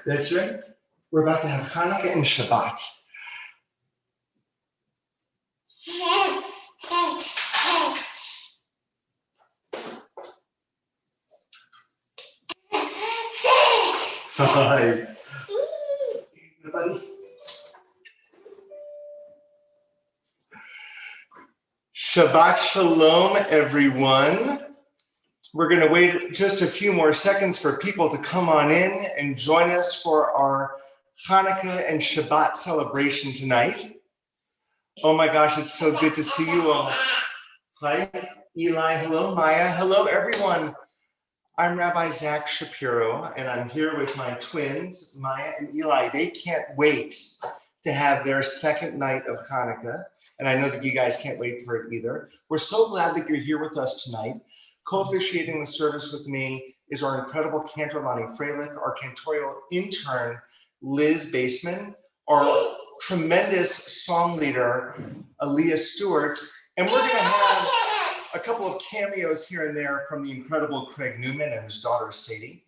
That's right. We're about to have Hanukkah and Shabbat. Hi. Buddy. Shabbat Shalom, everyone. We're going to wait just a few more seconds for people to come on in and join us for our Hanukkah and Shabbat celebration tonight. Oh my gosh, it's so good to see you all. Hi, Eli. Hello, Maya. Hello, everyone. I'm Rabbi Zach Shapiro, and I'm here with my twins, Maya and Eli. They can't wait to have their second night of Hanukkah, and I know that you guys can't wait for it either. We're so glad that you're here with us tonight. Co-officiating the service with me is our incredible cantor Lonnie Freilich, our cantorial intern, Liz Baseman, our tremendous song leader, Aaliyah Stewart, and we're gonna have a couple of cameos here and there from the incredible Craig Newman and his daughter, Sadie.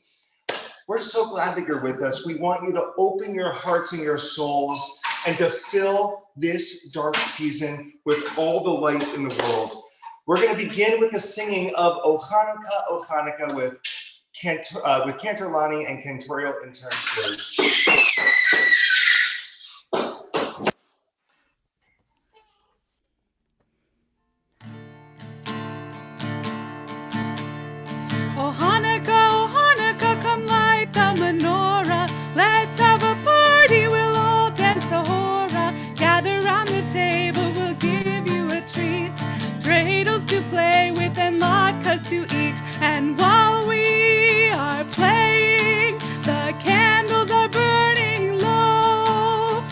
We're so glad that you're with us. We want you to open your hearts and your souls and to fill this dark season with all the light in the world. We're going to begin with the singing of O Hanukkah with Cantor Lonnie and cantorial intern Liz. O Hanukkah, come light the menorah. Let's have a party, we'll all dance the hora. Gather round the table, we'll give you a treat. Dreidels to play with and latkes to eat. And while we are playing, the candles are burning low.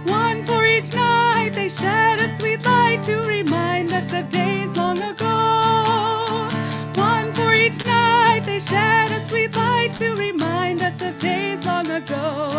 One for each night, they shed a sweet light to remind us of days long ago. One for each night, they shed a sweet light to remind us of days long ago.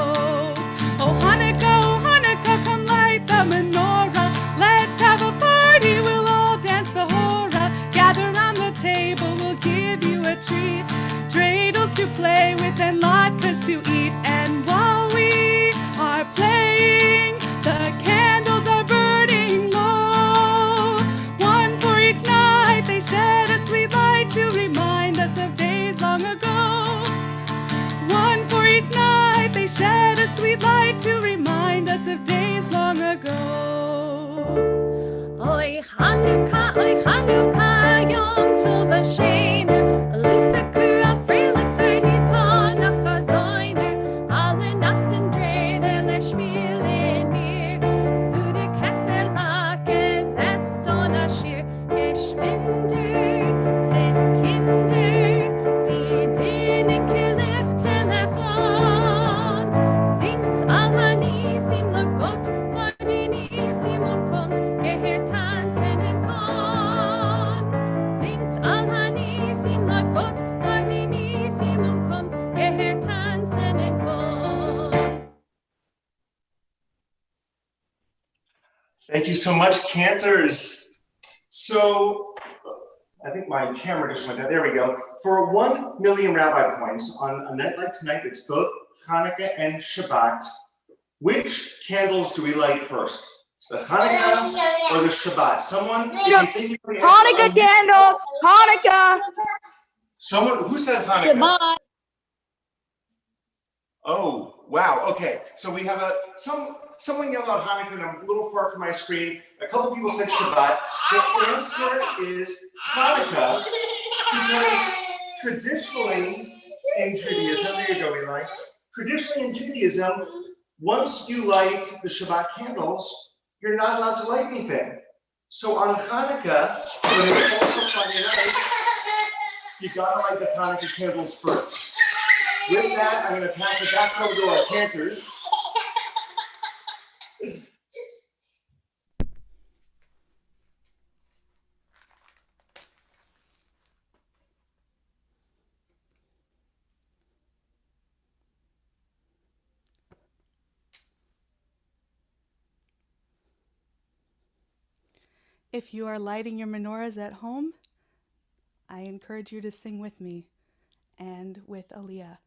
Oh Hanukkah, come light the menorah. Let's have a party, we'll all dance the hora. Gather round the table, we'll give you a treat. Dreidels to play with and latkes to eat. And while we are playing, the candles are burning low. One for each night, they shed a sweet light to remind us of days long ago. One for each night, they shed a sweet light to remind us of days long ago. Oy Hanukkah, Yom Tov Hashem, Lustakura Freilich Nita nach Zoine, alle Nachten Dreidel spielen mir, zu der Kessel Latkes es Donnerschir, geschwinde sind Kinder, die denen Kelech Telefon, singt Al-Hanisim lob Gott, vor den Isim und kommt, gehört tanzen in Korn. Singt Al-Hanisim lob Gott, vor den Isim und kommt, gehört tanzen in Korn. Thank you so much, cantors. So, I think my camera just went out. There we go. For 1 million rabbi points on a night like tonight, it's both Hanukkah and Shabbat. Which candles do we light first? The Hanukkah or the Shabbat? Someone, if you think you already answered Hanukkah candles! Hanukkah! Someone, who said Hanukkah? Shabbat. Oh, wow. Okay. So we have someone yelled out Hanukkah, and I'm a little far from my screen. A couple people said Shabbat. The answer is Hanukkah, because traditionally in Judaism, there you go, Eli. Traditionally in Judaism, once you light the Shabbat candles, you're not allowed to light anything. So on Hanukkah, when it falls on Friday night, you gotta light the Hanukkah candles first. With that, I'm going to pass it back over to our cantors. If you are lighting your menorahs at home, I encourage you to sing with me. end with Aliyah.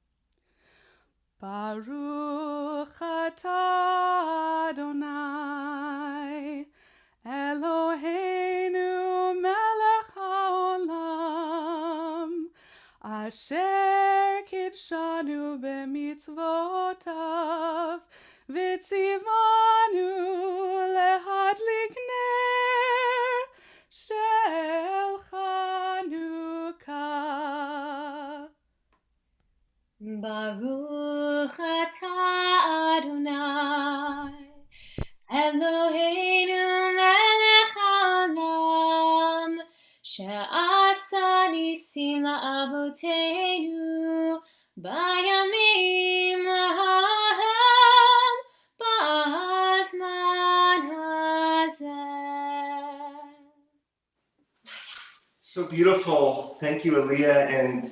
Baruch atah Adonai Eloheinu melech haolam asher kidshanu b'mitzvotav v'tzivanu lehadlik ner shel Hanukkah. Baruch atah Adonai Eloheinu melech haolam she'asa nisim la'avoteinu bayamim hahem ba'azman hazeh. So beautiful. Thank you, Aliyah and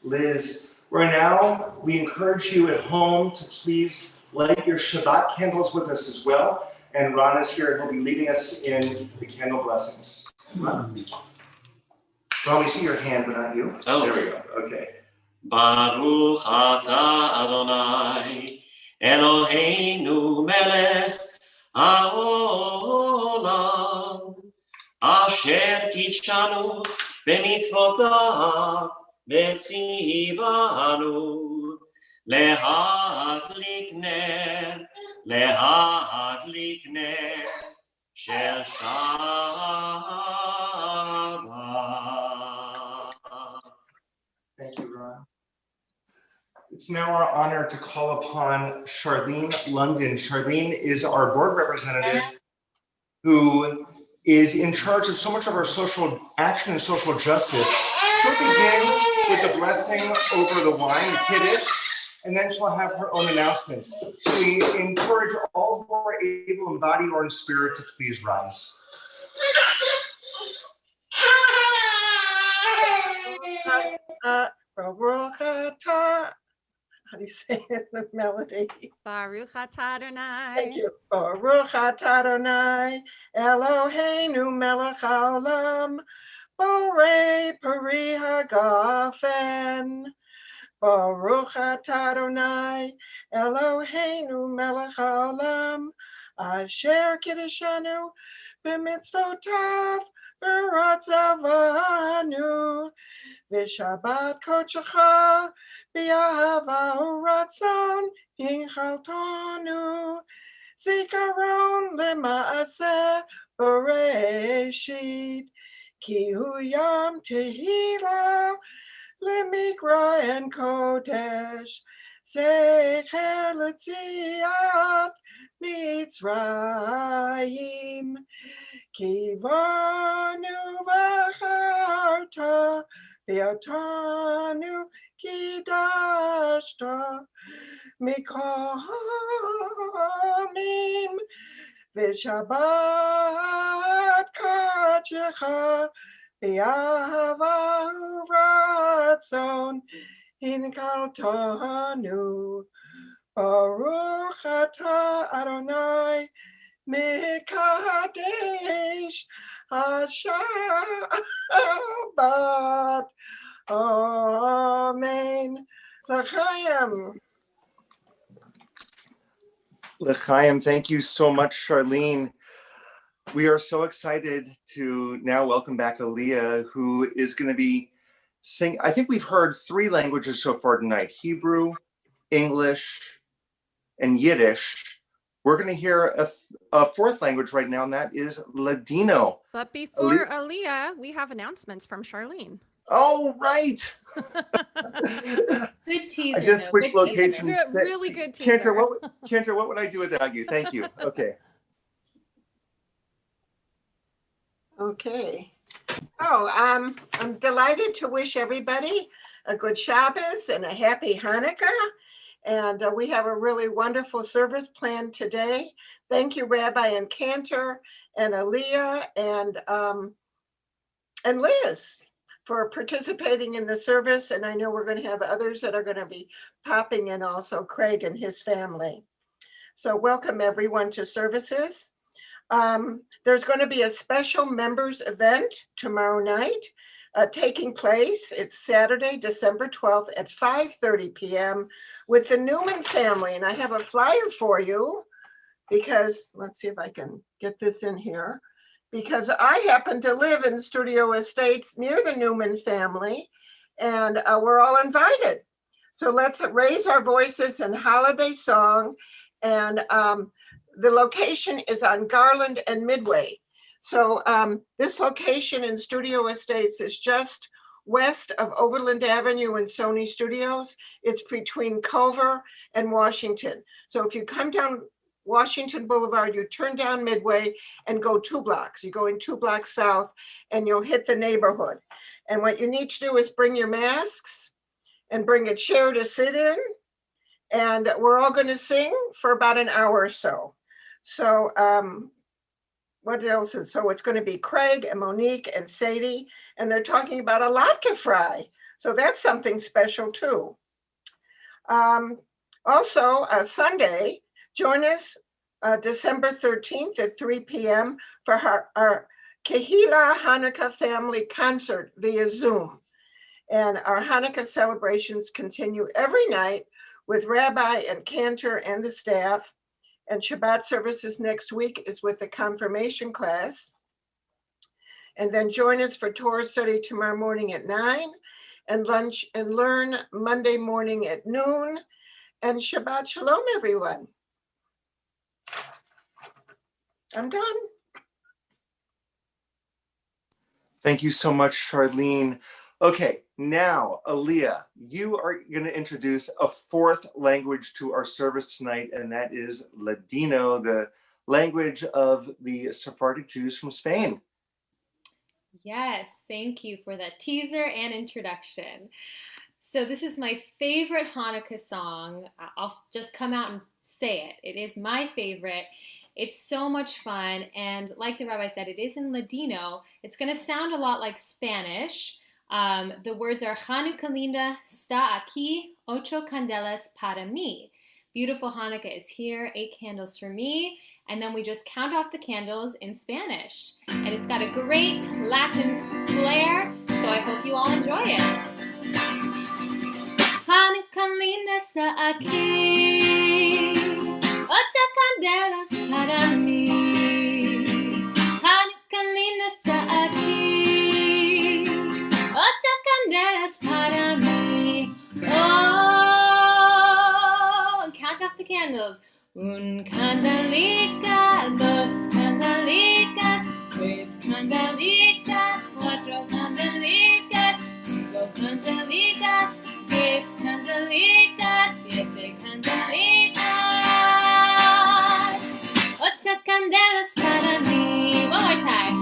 Liz. We encourage you at home to please light your Shabbat candles with us as well. And Ron is here and he'll be leading us in the candle blessings. Ron, we see your hand, but not you. Oh. There we go. Okay. Baruch atah Adonai Eloheinu melech haolam asher kidshanu b'mitzvotav v'tzivanu lehadlik ner shel Shabbat. Thank you, Ron. It's now our honor to call upon Charlene London. Charlene is our board representative who is in charge of so much of our social action and social justice. She'll begin with the blessing over the wine, the kiddush, and then she'll have her own announcements. We encourage all who are able in body or in spirit to please rise. Baruch atah. How do you say it, the melody? Baruch atah Adonai. Thank you. Baruch atah Adonai Eloheinu melech haolam borei peri hagafen. Baruch atah Adonai Eloheinu melech haolam asher kiddushanu b'mitzvotav v'ratzavanu v'shabbat kodshecha b'yahava u'ratzon hinchaltonu zikaron lema'aseh bereshit ki hu yam tehila lemikra and kodesh zecher letziat mitzrayim kivanu v'charta v'atanu kidashta mikamim v'shabbat kadshecha b'yahava u'ratzon hinkaltanu Baruch atah Adonai mekadesh haShabbat. Amen. L'chaim. L'chaim, thank you so much, Charlene. We are so excited to now welcome back Aliyah, who is going to be singing. I think we've heard 3 languages so far tonight: Hebrew, English, and Yiddish. We're going to hear a 4th language right now, and that is Ladino. But before Aliyah, we have announcements from Charlene. Oh, right. Good teaser. I just switched locations. Really good teaser. Kendra, what would I do without you? Thank you. Okay. Okay. I'm delighted to wish everybody a good Shabbos and a happy Hanukkah. And we have a really wonderful service planned today. Thank you, Rabbi and Cantor and Aliyah and Liz for participating in the service. And I know we're going to have others that are going to be popping in also, Craig and his family. So welcome everyone to services. There's going to be a special members event tomorrow night taking place. It's Saturday, December 12th at 5:30 p.m. with the Newman family. And I have a flyer for you because, let's see if I can get this in here, because I happen to live in Studio Estates near the Newman family, and we're all invited. So let's raise our voices in holiday song. And the location is on Garland and Midway. So this location in Studio Estates is just west of Overland Avenue and Sony Studios. It's between Culver and Washington. So if you come down Washington Boulevard, you turn down Midway and go 2 blocks. You're going 2 blocks south and you'll hit the neighborhood. And what you need to do is bring your masks and bring a chair to sit in. And we're all going to sing for about an hour or so. So what else is, so it's going to be Craig and Monique and Sadie, and they're talking about a latke fry. So that's something special too. Also, Sunday, join us December 13th at 3 p.m. for our Kehila Hanukkah family concert via Zoom. And our Hanukkah celebrations continue every night with Rabbi and Cantor and the staff. And Shabbat services next week is with the confirmation class. And then join us for Torah study tomorrow morning at 9, and lunch and learn Monday morning at noon. And Shabbat Shalom, everyone. I'm done. Thank you so much, Charlene. Okay, now, Aaliyah, you are going to introduce a 4th language to our service tonight, and that is Ladino, the language of the Sephardic Jews from Spain. Yes, thank you for that teaser and introduction. So this is my favorite Hanukkah song. I'll just come out and say it. It is my favorite. It's so much fun, and like the rabbi said, it is in Ladino. It's going to sound a lot like Spanish. The words are Hanukkah linda está aquí, 8 candelas para mí. Beautiful Hanukkah is here, 8 candles for me. And then we just count off the candles in Spanish. And it's got a great Latin flair, so I hope you all enjoy it. Hanukkah linda está aquí, 8 candelas para mí. Hanukkah linda está aquí, 8 candelas para mí. Oh, and count off the candles. Un candelica, 2 candelicas, 3 candelicas, 4 candelicas, 5 candelicas, 6 candelicas, 7 candelicas, 8 candelas para mí. One more time.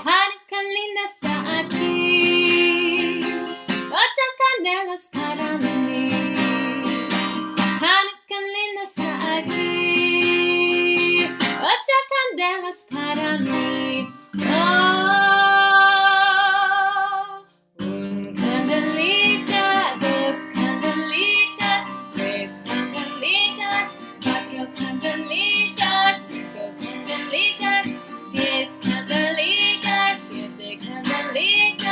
Hanukkah linda está aquí, 8 candelas para mí. Hanukkah linda está aquí, 8 candelas para mí. Oh, un candelica, 2 candelicas, 3 candelicas, 4 candelicas, 5 candelicas, 6 candelicas, 7 candelicas,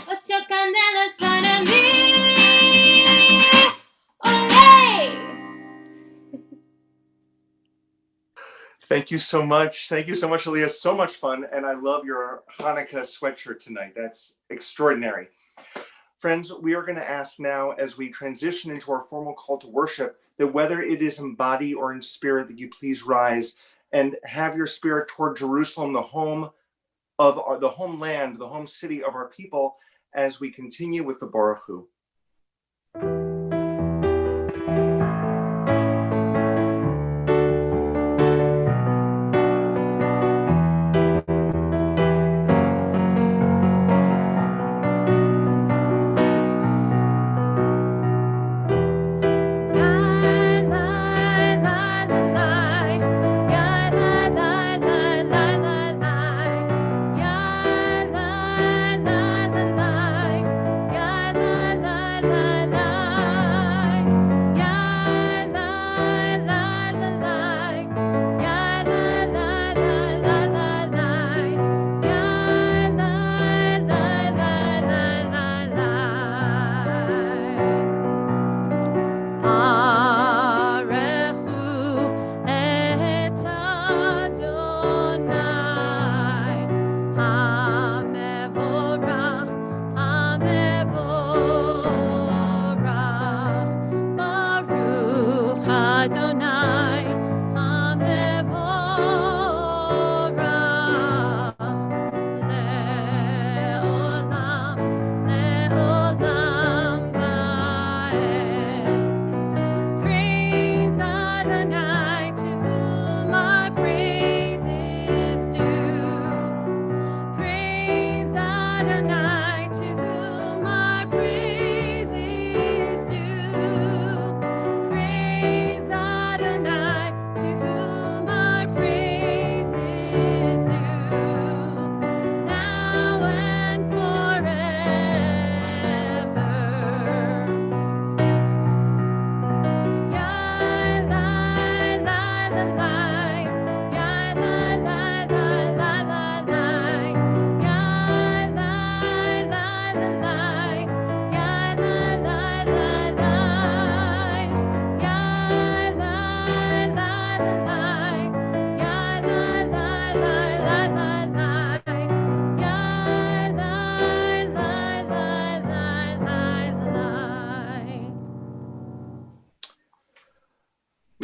8 candelas para mí. Thank you so much. Thank you so much, Aaliyah. So much fun. And I love your Hanukkah sweatshirt tonight. That's extraordinary. Friends, we are going to ask now, as we transition into our formal call to worship, that whether it is in body or in spirit, that you please rise and have your spirit toward Jerusalem, the home of the homeland, the home city of our people, as we continue with the Baruch Hu. La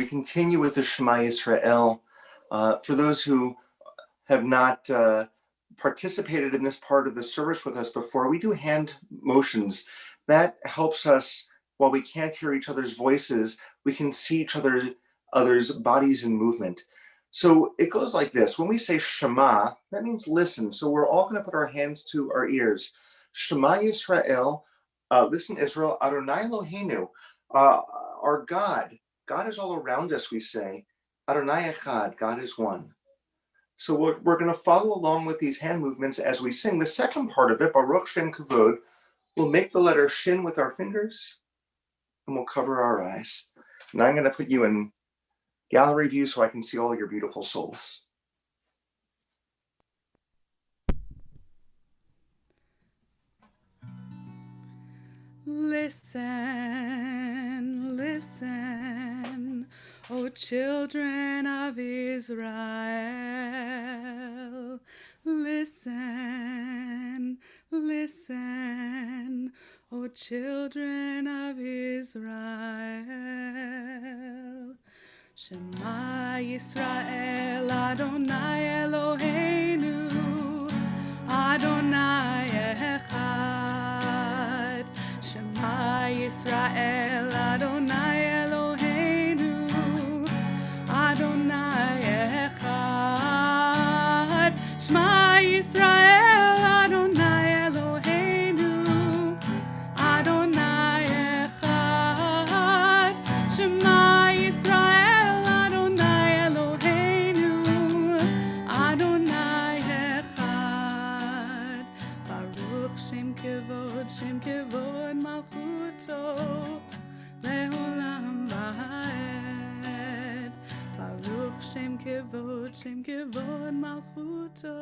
continue with the Shema Israel. For those who have not participated in this part of the service with us before, we do hand motions. That helps us, while we can't hear each other's voices, we can see each other's bodies in movement. So it goes like this. When we say Shema, that means listen. So we're all going to put our hands to our ears. Shema Israel, listen Israel, Adonai Eloheinu, our God. God is all around us, we say. Adonai Echad, God is one. So we're going to follow along with these hand movements as we sing. The second part of it, Baruch Shem Kavod, we'll make the letter Shin with our fingers, and we'll cover our eyes. And I'm going to put you in gallery view so I can see all your beautiful souls. Listen, listen, O children of Israel. Listen, listen, O children of Israel. Shema Israel, Adonai Eloheinu, Adonai Echad. Shema Israel, Adonai Eloheinu, Adonai Echad. Shema Israel, Adonai Eloheinu, Adonai Echad. Shema Israel, Adonai Eloheinu, Adonai Echad. Baruch Shem Kevod Malchuto, Leolam Vaed. Baruch Shem Kevod Malchuto,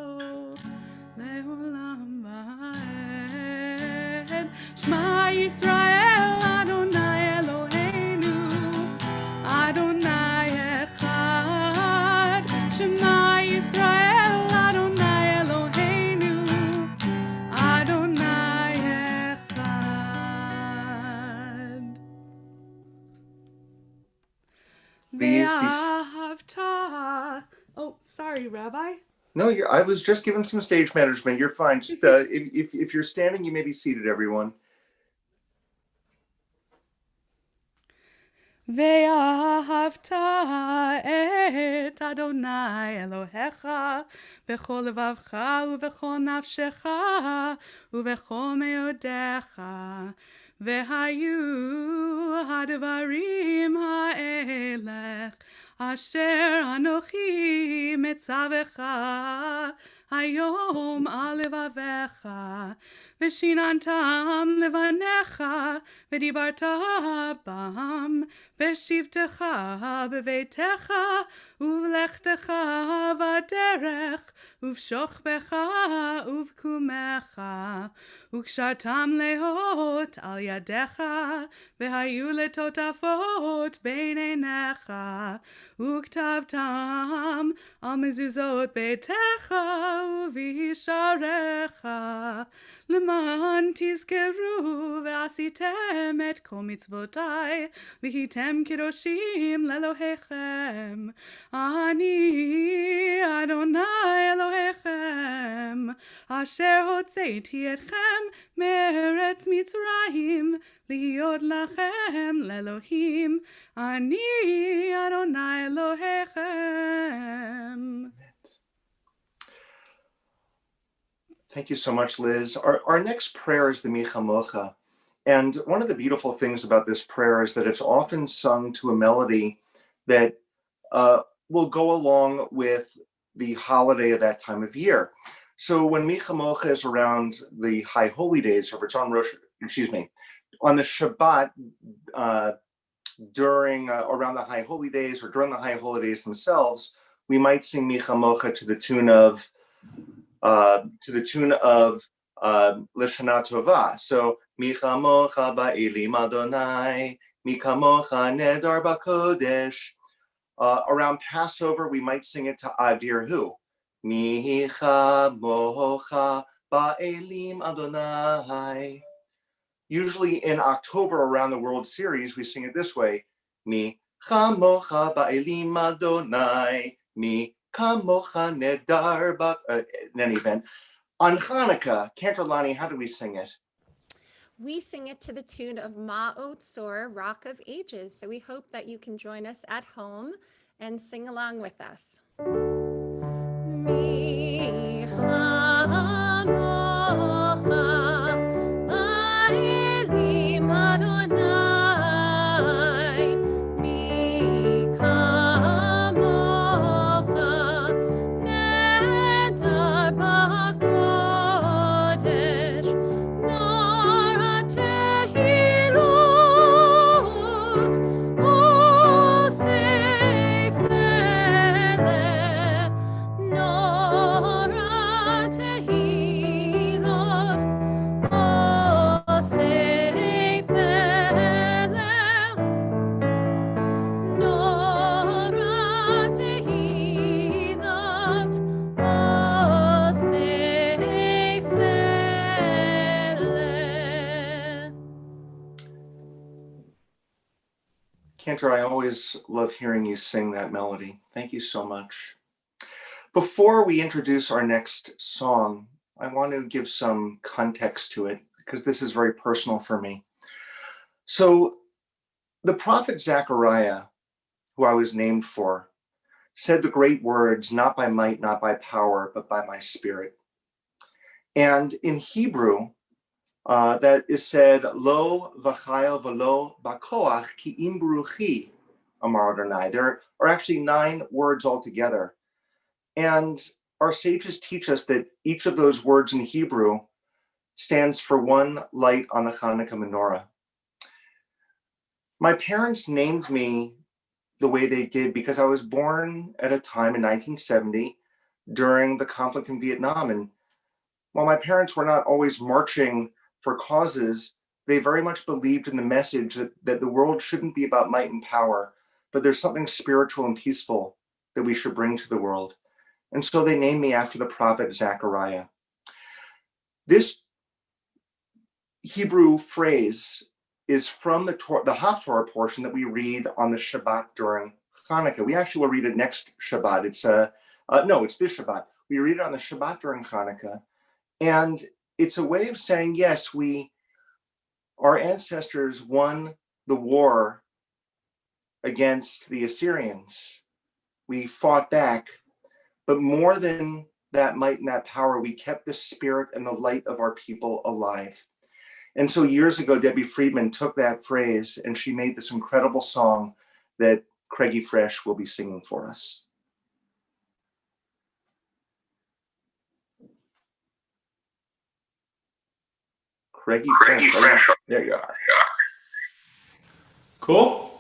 Leolam Vaed. Shema Yisrael, Adonai Eloheinu, Adonai Echad. Shema Yisrael, Adonai Eloheinu, Adonai Echad. Ve'ahavta. Oh, sorry, Rabbi. No, I was just giving some stage management. You're fine. Just, if you're standing, you may be seated, everyone. Ve'ahavta et Adonai Elohecha b'chol levavcha u'b'chol nafshecha u'b'chol meodecha ve'hayu hadvarim ha'elech asher anochi metzavecha hayom al levavecha v'shinantam levanecha v'dibarta bam v'shivtecha b'veitecha uv'lechtecha v'derech uv'shochbecha uv'kumecha u'kshartam lehot al yadecha v'hayu letotafot bein einecha u'ktavtam al mezuzot beitecha uv'isharecha למען תזכרו ועשיתם את כל מצוותיי והייתם קדושים לאלוהיכם. אני אדוני אלוהיכם אשר הוצאתי אתכם מארץ מצרים להיות לכם לאלוהים. אני אדוני אלוהיכם. Thank you so much, Liz. Our next prayer is the Michamocha. And one of the beautiful things about this prayer is that it's often sung to a melody that will go along with the holiday of that time of year. So when Michamocha is around the High Holy Days, or if it's on on the Shabbat during around the High Holy Days or during the High Holy Days themselves, we might sing Michamocha to the tune of Lishana Tova. So Michamocha ba'elim Adonai, Michamocha nedar ba'kodesh. Around Passover, we might sing it to Adir Hu. Michamocha ba'elim Adonai. Usually in October around the World Series, we sing it this way. Michamocha Chamocha ba'elim Adonai, mi kamocha nedar. In any event, on Hanukkah, Cantorlani, how do we sing it? We sing it to the tune of Ma'ot Sor, Rock of Ages. So we hope that you can join us at home and sing along with us. Mi chamocha ba'elim Adonai, mi kamocha nedar b'kodesh, nor tehilot osef eleh, nor tehilot osef eleh, nor tehilot osef eleh. Cantor, I always love hearing you sing that melody. Thank you so much. Before we introduce our next song, I want to give some context to it because this is very personal for me. So the prophet Zechariah, who I was named for, said the great words, not by might, not by power, but by my spirit. And in Hebrew, that is said, Lo v'chayil v'lo b'koach ki im bruchi amar Adonai. There are actually 9 words altogether. And our sages teach us that each of those words in Hebrew stands for one light on the Hanukkah menorah. My parents named me the way they did because I was born at a time in 1970 during the conflict in Vietnam. And while my parents were not always marching for causes, they very much believed in the message that the world shouldn't be about might and power, but there's something spiritual and peaceful that we should bring to the world. And so they named me after the prophet Zechariah. This Hebrew phrase is from the Haftorah portion that we read on the Shabbat during Hanukkah. We actually will read it next Shabbat. It's this Shabbat. We read it on the Shabbat during Hanukkah. And it's a way of saying, yes, our ancestors won the war against the Assyrians. We fought back, but more than that might and that power, we kept the spirit and the light of our people alive. And so years ago, Debbie Friedman took that phrase and she made this incredible song that Craigie Fresh will be singing for us. Craigie Fresh. There you are. Cool?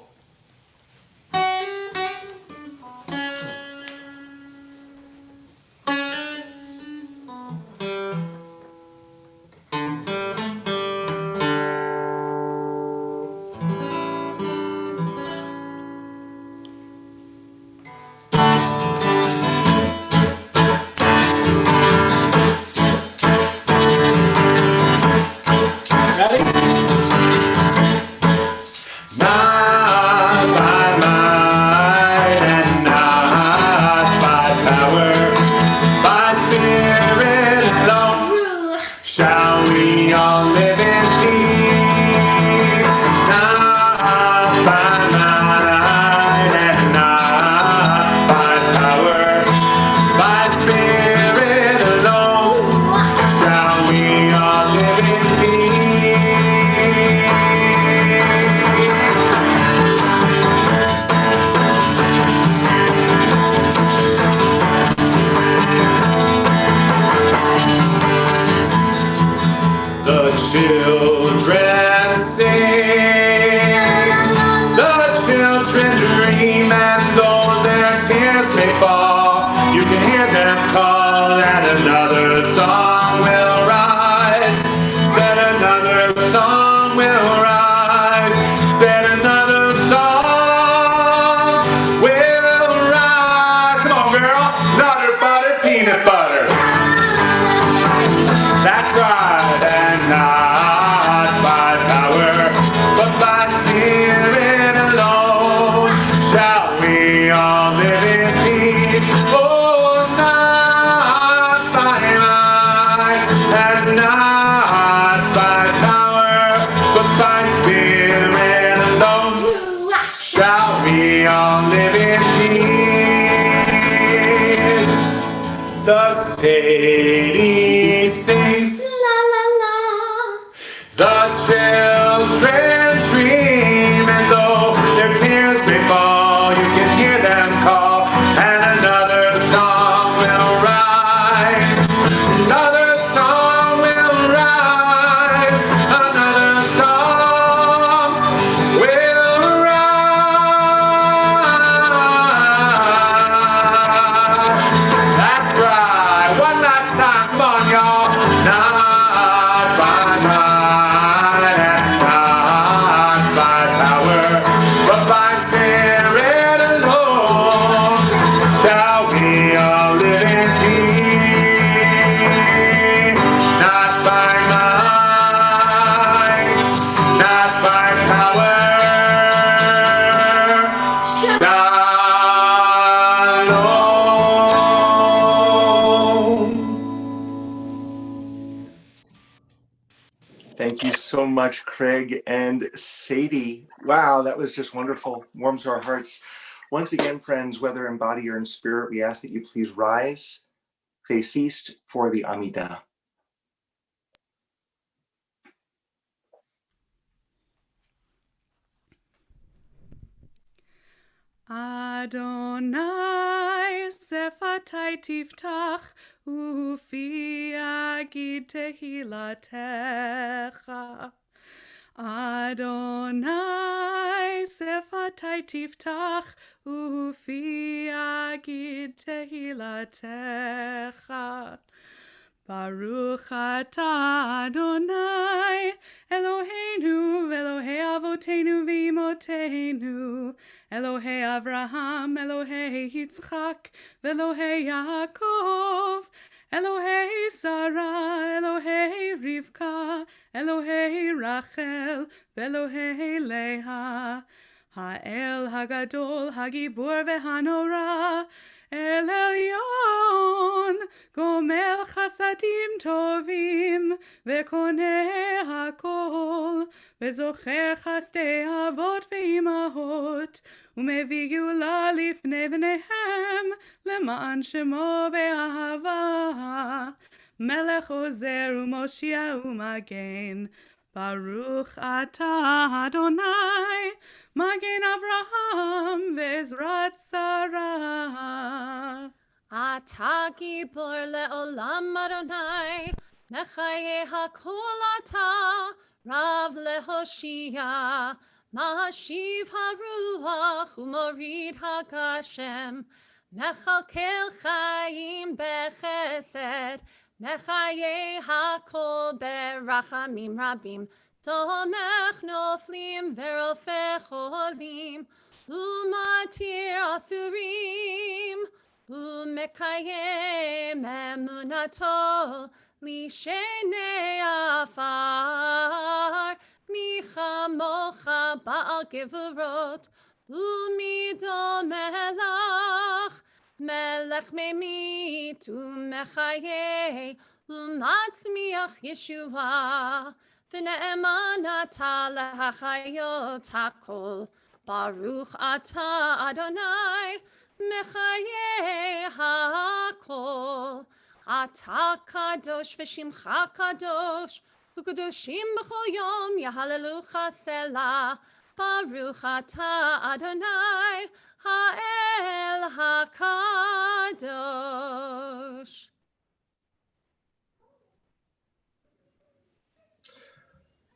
much, Craig and Sadie. Wow, that was just wonderful. Warms our hearts. Once again, friends, whether in body or in spirit, we ask that you please rise, face east for the Amidah. Adonai sefatai tiftach ufi agid tehilatecha. Adonai sefatai tiftach ufi agid tehilatecha. Baruch atah Adonai Eloheinu Elohei Avotenu v'Imotenu Elohei Avraham Elohei Yitzchak Elohei Yaakov Elohei Sarah Elohei Rivka Elohei Rachel Elohei Leah Ha'el Hagadol Hagibur veHanora El Elyon Gomel Chasadim Tovim Vekoneh Hakol Vezocher Chastei Avot veImahot Umevi Geula Lifnei Bneihem Leman Shemo Be'ahava Melech Ozer Umoshia Umagen Baruch atah Adonai Magen Avraham ve'ezrat Sarah. Ata gibor le'olam Adonai, mechaye hakol ata, rav lehoshia, mahashiv haruach umorid hagashem, mechalkel chayim bechesed, mechaye hakol berachamim rabim, tomech noflim verofeh cholim, umatir asurim, umekayem emunato lishenei afar michamocha ba'al gevurot umido melech memit umechaye umatzmiach Yeshua v'ne'emanata lehachayot hakol Baruch atah Adonai Mechaye hakol Ata kadosh v'shimcha kadosh U'kadoshim b'chol yom Yahalelucha selah Baruch atah Adonai Ha'el hakadosh.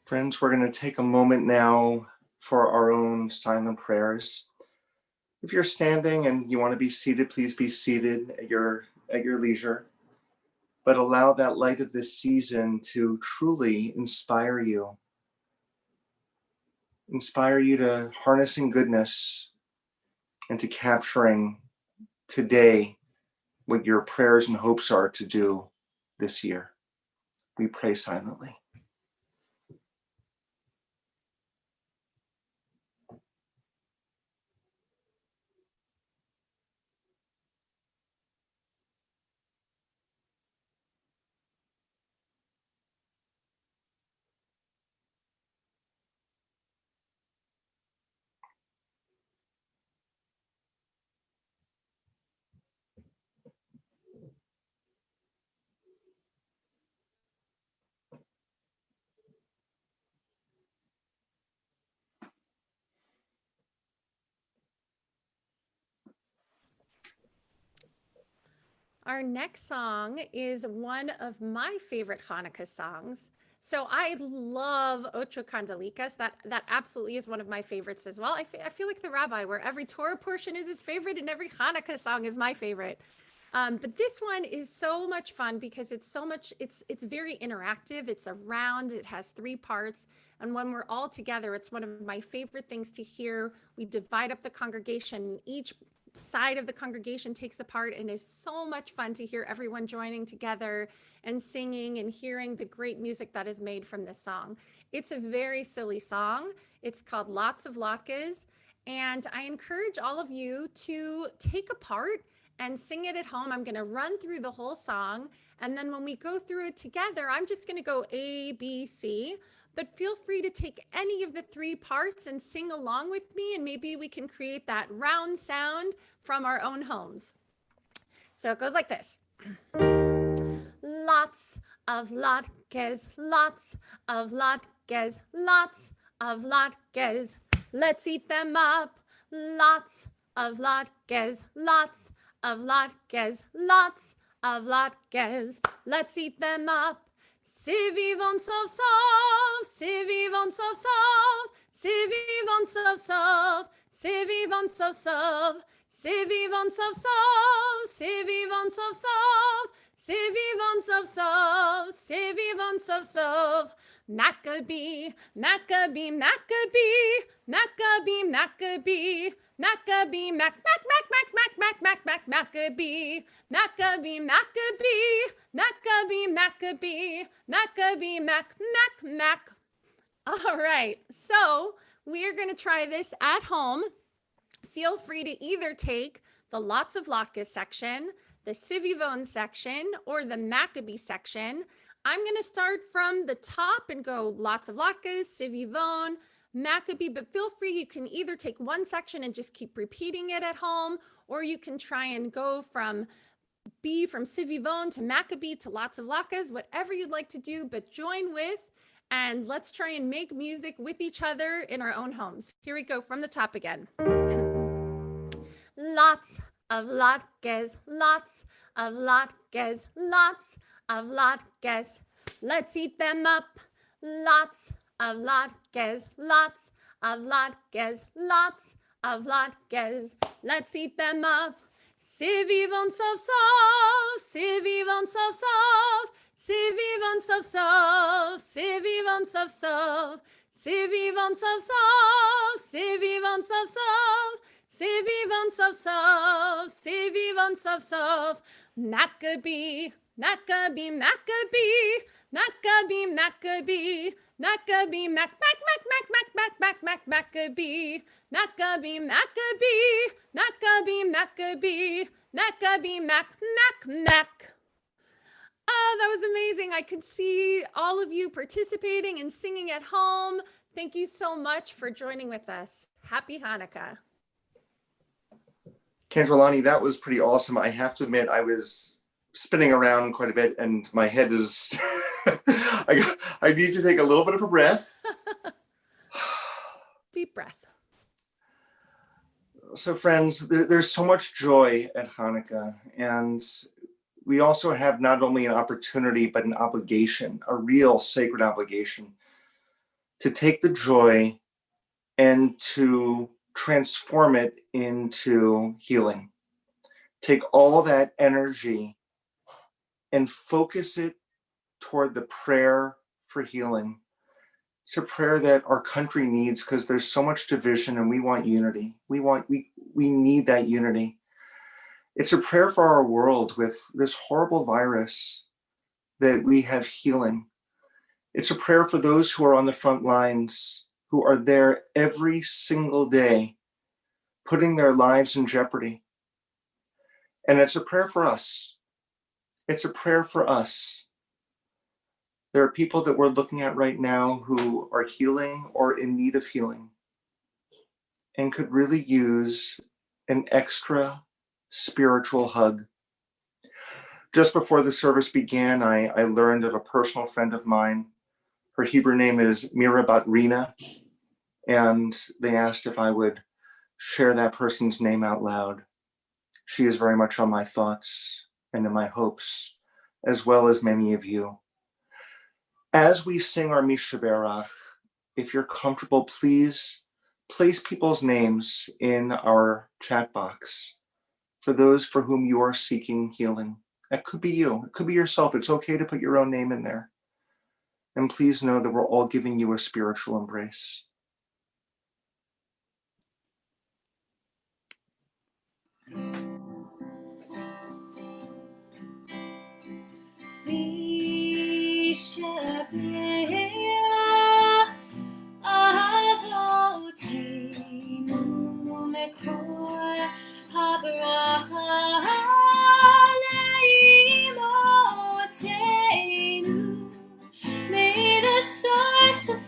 Friends, we're going to take a moment now for our own silent prayers. If you're standing and you want to be seated, please be seated at your leisure. But allow that light of this season to truly inspire you to harnessing goodness and to capturing today what your prayers and hopes are to do this year. We pray silently. Our next song is one of my favorite Hanukkah songs. So I love Ocho Candelitas. That absolutely is one of my favorites as well. I feel like the rabbi, where every Torah portion is his favorite and every Hanukkah song is my favorite. But this one is so much fun because it's very interactive. It's a round, it has 3 parts. And when we're all together, it's one of my favorite things to hear. We divide up the congregation. Each side of the congregation takes a part, and it's so much fun to hear everyone joining together and singing and hearing the great music that is made from this song. It's a very silly song. It's called Lots of Latkes, and I encourage all of you to take a part and sing it at home. I'm going to run through the whole song, and then when we go through it together, I'm just going to go A, B, C. but feel free to take any of the 3 parts and sing along with me, and maybe we can create that round sound from our own homes. So it goes like this. Lots of latkes, lots of latkes, lots of latkes. Let's eat them up. Lots of latkes, lots of latkes, lots of latkes. Let's eat them up. Si vivon sov sov, si vivon sov sov, si vivon sov sov, si vivon sov sov, si vivon sov sov, si vivon sov sov, si vivon sov sov, si vivon sov sov. Maccabee, Maccabee, Maccabee, Maccabee, Maccabee, Maccabee, Mac, Mac, Mac, Mac, Mac, Mac, Mac, Mac, Maccabee, Maccabee, Maccabee, Maccabee, Maccabee, Maccabee, Mac, Mac, Mac. All right, so we are going to try this at home. Feel free to either take the Lots of Latkes section, the Sivivon section, or the Maccabee section. I'm going to start from the top and go Lots of Latkes, Sivivon, Maccabee, but feel free, you can either take one section and just keep repeating it at home, or you can try and go from Sivivon to Maccabee to Lots of Latkes, whatever you'd like to do, but join with, and let's try and make music with each other in our own homes. Here we go from the top again. Lots of latkes, lots of latkes, lots of latkes. Let's eat them up. Lots of latkes, lots of latkes, lots of latkes. Let's eat them up. Si vivon sov sov, si vivon sov sov, si vivon sov sov, si vivon sov sov, si vivon sov sov, si vivon sov sov, si vivon sov sov, si vivon sov sov. Maccabee, Maccabee, Maccabee, Maccabee, Maccabee, Maccabee, Mac, Mac, Mac, Mac, Mac, Mac, Mac, Mac, Maccabee, Maccabee, Maccabee, Maccabee, Maccabee, Maccabee, Mac, Mac, Mac. Oh, that was amazing. I could see all of you participating and singing at home. Thank you so much for joining with us. Happy Hanukkah. Kendra-Lani, that was pretty awesome. I have to admit, I was spinning around quite a bit and my head is, I need to take a little bit of a breath. Deep breath. So friends, there's so much joy at Hanukkah, and we also have not only an opportunity, but an obligation, a real sacred obligation to take the joy and to transform it into healing. Take all that energy and focus it toward the prayer for healing. It's a prayer that our country needs because there's so much division and we want unity. We need that unity. It's a prayer for our world with this horrible virus that we have healing. It's a prayer for those who are on the front lines, who are there every single day, putting their lives in jeopardy. And it's a prayer for us. It's a prayer for us. There are people that we're looking at right now who are healing or in need of healing and could really use an extra spiritual hug. Just before the service began, I learned of a personal friend of mine. Her Hebrew name is Mira Bat Rina, and they asked if I would share that person's name out loud. She is very much on my thoughts and in my hopes, as well as many of you. As we sing our Mishaberach, if you're comfortable, please place people's names in our chat box for those for whom you are seeking healing. That could be you, it could be yourself. It's okay to put your own name in there. And please know that we're all giving you a spiritual embrace. Mishaberach Avoteinu Mekor HaBaracha Leimoteinu. May the source of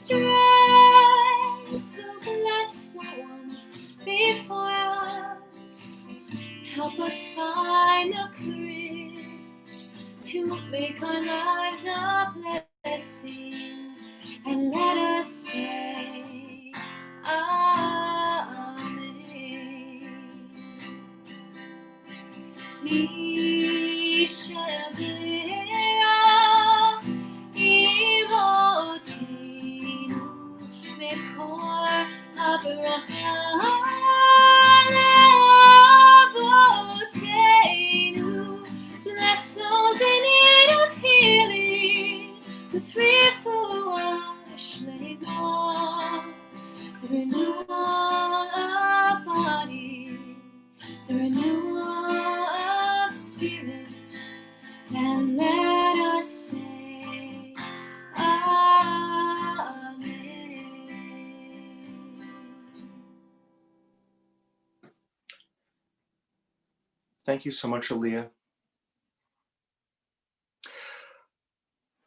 find the courage to make our lives a blessing, and let us say Amen. Mishabeach Imotinu Mekor Abraham Avotenu. Bless those in need of healing with refuah shlema, the renewal of body, the renewal of spirit, and let us say Amen. Thank you so much, Aaliyah.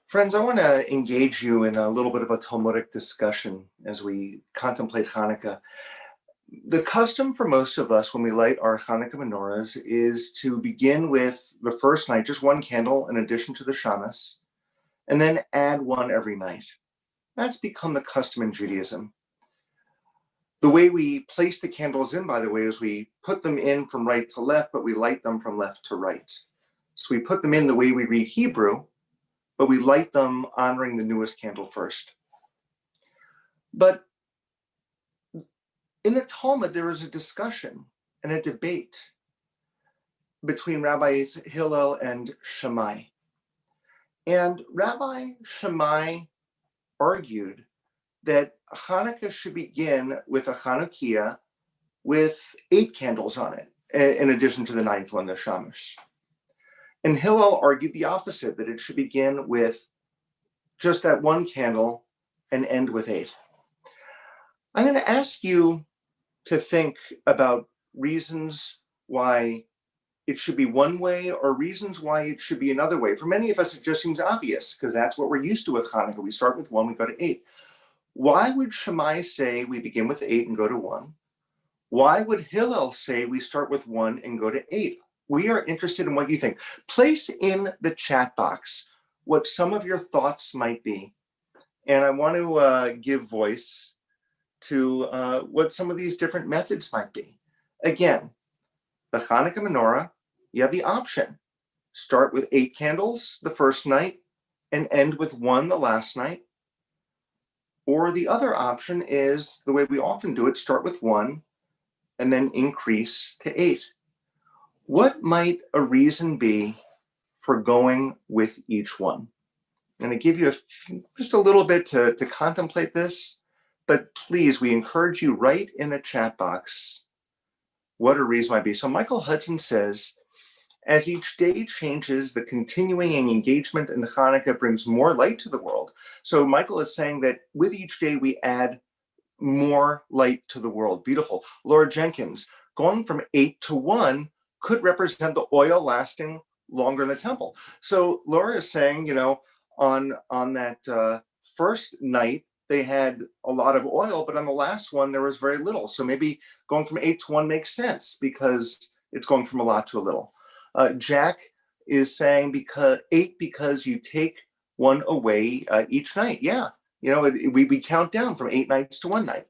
Friends, I want to engage you in a little bit of a Talmudic discussion as we contemplate Hanukkah. The custom for most of us when we light our Hanukkah menorahs is to begin with the first night, just one candle in addition to the shamas, and then add one every night. That's become the custom in Judaism. The way we place the candles in, by the way, is we put them in from right to left, but we light them from left to right. So we put them in the way we read Hebrew, but we light them honoring the newest candle first. But in the Talmud, there is a discussion and a debate between Rabbis Hillel and Shammai. And Rabbi Shammai argued that Hanukkah should begin with a Chanukiah with 8 candles on it, in addition to the 9th one, the Shamash. And Hillel argued the opposite, that it should begin with just that one candle and end with 8. I'm going to ask you to think about reasons why it should be one way or reasons why it should be another way. For many of us, it just seems obvious because that's what we're used to with Hanukkah. We start with 1, we go to 8. Why would Shammai say we begin with 8 and go to 1? Why would Hillel say we start with 1 and go to 8? We are interested in what you think. Place in the chat box what some of your thoughts might be. And I want to give voice to what some of these different methods might be. Again, the Hanukkah menorah, you have the option. Start with 8 candles the first night and end with 1 the last night. Or the other option is the way we often do it, start with 1 and then increase to 8. What might a reason be for going with each one? I'm going to give you just a little bit to contemplate this, but please, we encourage you write in the chat box what a reason might be. So Michael Hudson says, as each day changes, the continuing engagement in Hanukkah brings more light to the world. So Michael is saying that with each day, we add more light to the world. Beautiful. Laura Jenkins, going from 8 to 1 could represent the oil lasting longer in the temple. So Laura is saying, on that first night, they had a lot of oil, but on the last one, there was very little. So maybe going from 8 to 1 makes sense because it's going from a lot to a little. Jack is saying because you take 1 away each night. Yeah, we count down from 8 nights to 1 night.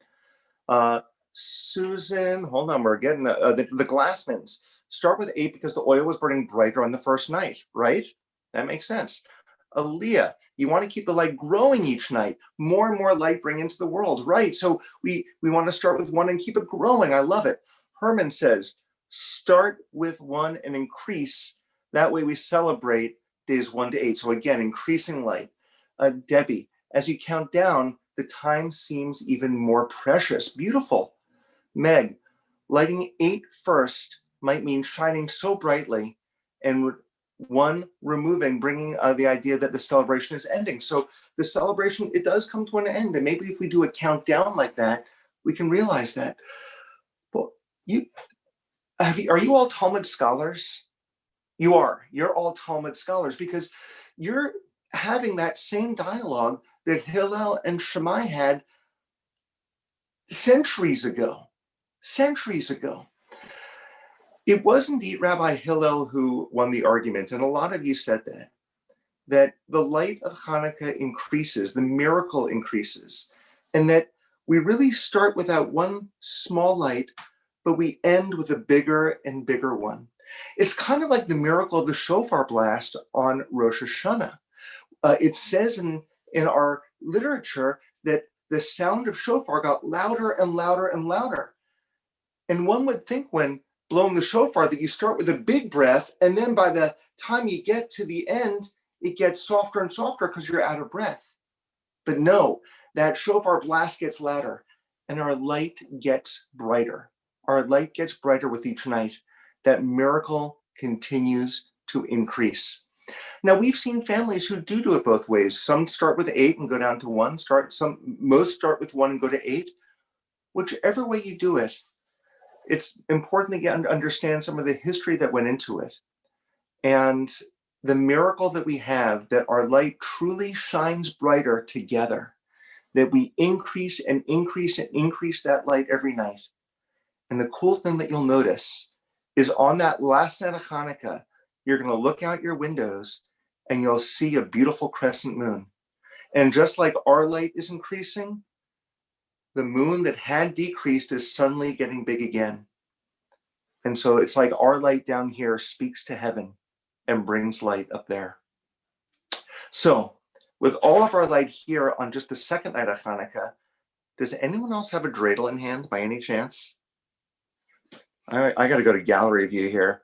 Susan, hold on, we're getting the Glassmans. Start with 8 because the oil was burning brighter on the first night, right? That makes sense. Aaliyah, you want to keep the light growing each night. More and more light bring into the world, right? So we want to start with 1 and keep it growing. I love it. Herman says, start with 1 and increase. That way we celebrate days 1 to 8. So again, increasing light. Debbie, as you count down, the time seems even more precious. Beautiful. Meg, lighting 8 first might mean shining so brightly, and 1 removing, bringing the idea that the celebration is ending. So the celebration, it does come to an end. And maybe if we do a countdown like that, we can realize that. Well, are you all Talmud scholars? You are. You're all Talmud scholars because you're having that same dialogue that Hillel and Shammai had centuries ago. It was indeed Rabbi Hillel who won the argument, and a lot of you said that the light of Hanukkah increases, the miracle increases, and that we really start with that one small light, but we end with a bigger and bigger one. It's kind of like the miracle of the shofar blast on Rosh Hashanah. It says in our literature that the sound of shofar got louder and louder and louder. And one would think when blowing the shofar that you start with a big breath, and then by the time you get to the end, it gets softer and softer because you're out of breath. But no, that shofar blast gets louder and our light gets brighter. Our light gets brighter with each night. That miracle continues to increase. Now, we've seen families who do it both ways. Some start with 8 and go down to 1. Most start with 1 and go to 8. Whichever way you do it, it's important to get to understand some of the history that went into it. And the miracle that we have, that our light truly shines brighter together, that we increase and increase and increase that light every night. And the cool thing that you'll notice is on that last night of Hanukkah, you're going to look out your windows and you'll see a beautiful crescent moon. And just like our light is increasing, the moon that had decreased is suddenly getting big again. And so it's like our light down here speaks to heaven and brings light up there. So with all of our light here on just the second night of Hanukkah, does anyone else have a dreidel in hand by any chance? I got to go to gallery view here.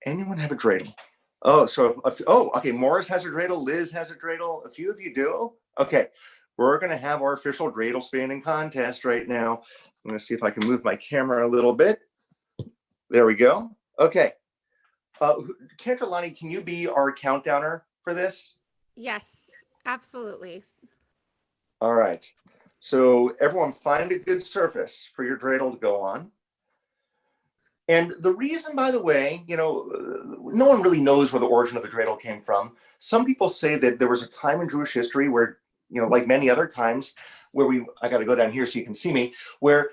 Anyone have a dreidel? Oh, okay. Morris has a dreidel. Liz has a dreidel. A few of you do. Okay, we're going to have our official dreidel spinning contest right now. I'm going to see if I can move my camera a little bit. There we go. Okay. Cantrellani, can you be our countdowner for this? Yes, absolutely. All right. So everyone find a good surface for your dreidel to go on. And the reason, by the way, no one really knows where the origin of the dreidel came from. Some people say that there was a time in Jewish history where, like many other times, where I got to go down here so you can see me, where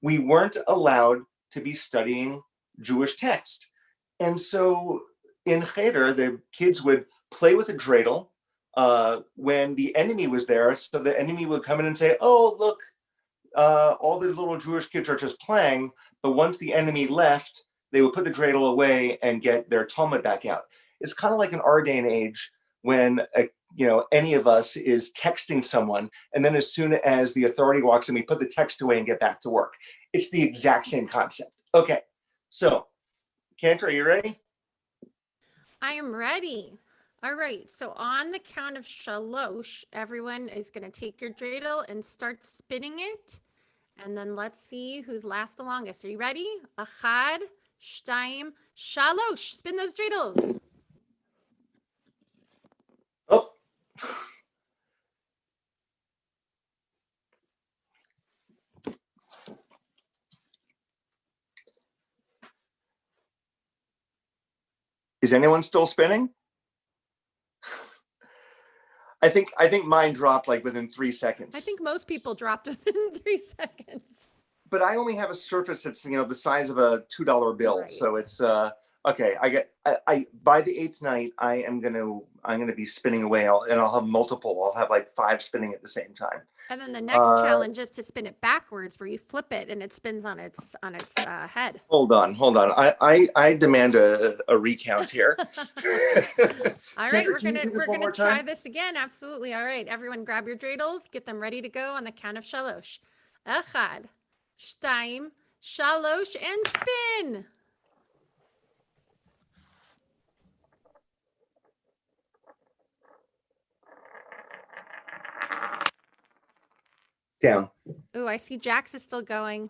we weren't allowed to be studying Jewish text. And so in Cheder, the kids would play with a dreidel when the enemy was there. So the enemy would come in and say, oh, look, all the little Jewish kids are just playing. But once the enemy left, they would put the dreidel away and get their Talmud back out. It's kind of like in our day and age when any of us is texting someone, and then as soon as the authority walks in, we put the text away and get back to work. It's the exact same concept. Okay, so Cantor, are you ready? I am ready. All right, so on the count of shalosh, everyone is going to take your dreidel and start spinning it. And then let's see who's last the longest. Are you ready? Achad, shtaim, shalosh. Spin those dreidels. Oh. Is anyone still spinning? I think mine dropped like within 3 seconds. I think most people dropped within 3 seconds. But I only have a surface that's the size of a $2 bill, right. So it's okay. I by the 8th night I'm gonna be spinning away, and I'll have multiple. I'll have like 5 spinning at the same time. And then the next challenge is to spin it backwards, where you flip it and it spins on its head. Hold on. I demand a recount here. All right, we're gonna try this again. Absolutely. All right, everyone, grab your dreidels, get them ready to go on the count of shalosh. Echad, shtaim, shalosh, and spin. Down. Oh, I see Jax is still going.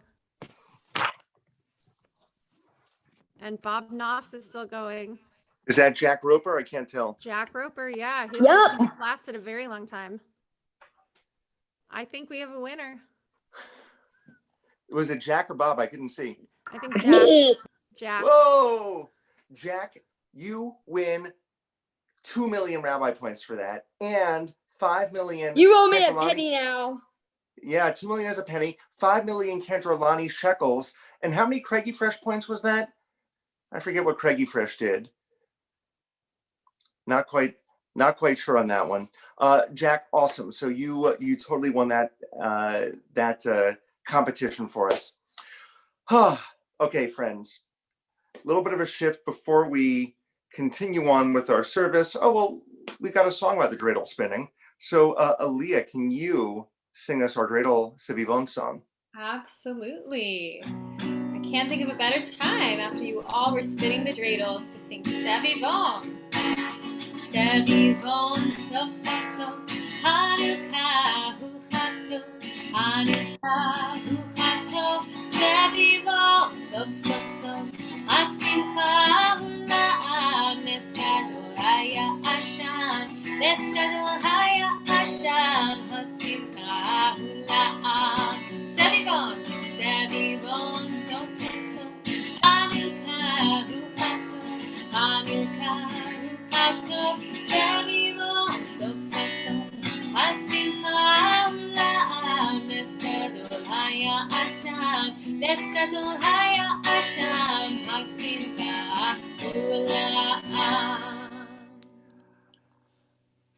And Bob Knopf is still going. Is that Jack Roper? I can't tell. Jack Roper, yeah. His lasted a very long time. I think we have a winner. Was it Jack or Bob? I couldn't see. I think Jack. Jack. Whoa! Jack, you win 2 million rabbi points for that, and 5 million. You owe me a penny now. Yeah, 2 million as a penny, 5 million Cantorlani shekels. And how many Craigie Fresh points was that? I forget what Craigie Fresh did. Not quite sure on that one. Jack, awesome. So you totally won that competition for us. Okay, friends. A little bit of a shift before we continue on with our service. Oh, well, we got a song about the dreidel spinning. So, Aaliyah, can you sing us our dreidel Sevivon song? Absolutely. I can't think of a better time after you all were spinning the dreidels to sing Sevivon. Sevivon, so, so, so, Hanukkah, hu chato, Hanukkah, hu chato, Sevivon, so, so, so, Hag simcha hula, nes gadol haya Hashem, nes gadol haya Hashem, Hag simcha hula. Sevivon, Sevivon, so, so, so, Hanukkah, hu chato, Hanukkah, hu chato, Sevivon, so, so, so, Hag simcha hula, nes gadol haya Hashem, nes gadol haya Hashem, Hag simcha hula.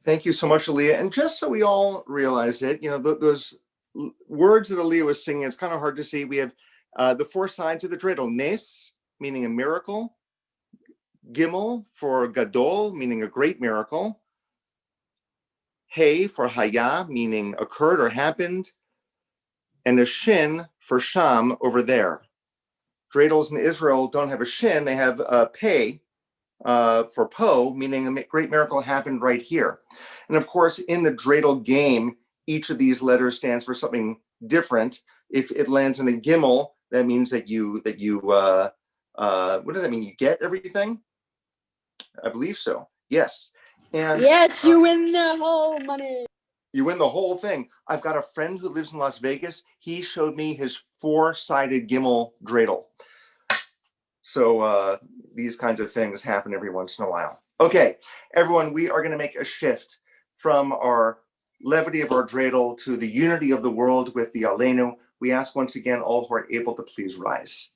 Thank you so much, Aaliyah. And just so we all realize it, those words that Aaliyah was singing, it's kind of hard to see. We have the 4 sides of the dreidel. Nes, meaning a miracle. Gimel for gadol, meaning a great miracle. Hey for haya, meaning occurred or happened. And a shin for sham, over there. Dreidels in Israel don't have a shin, they have a pei for po, meaning a great miracle happened right here. And of course, in the dreidel game, each of these letters stands for something different. If it lands in a gimel, that means that you what does that mean? You get everything? I believe so. Yes. And Yes, you win the whole money. You win the whole thing. I've got a friend who lives in Las Vegas. He showed me his 4-sided gimel dreidel. So these kinds of things happen every once in a while. Okay, everyone, we are going to make a shift from our levity of our dreidel to the unity of the world with the Aleinu. We ask once again all who are able to please rise.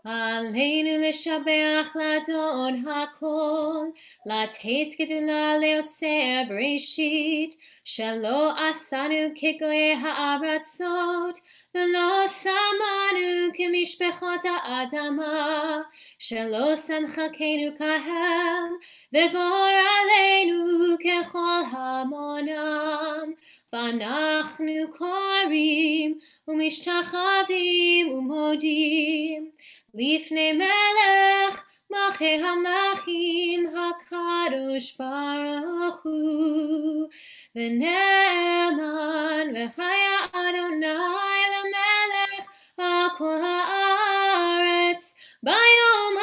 עלינו לשבח לאדון הכל, לתת גדולה ליוצר בראשית, שלא עשנו כגויי הארצות, ולא שמנו כמשפחות האדמה, שלא שם חלקנו כהם, וגורלנו ככל המונם. ואנחנו קוראים ומשתחווים ומודים לפני מלך מלכי המלכים הקדוש ברוך הוא, ונאמן וחיה אדוני למלך על כל הארץ. ביום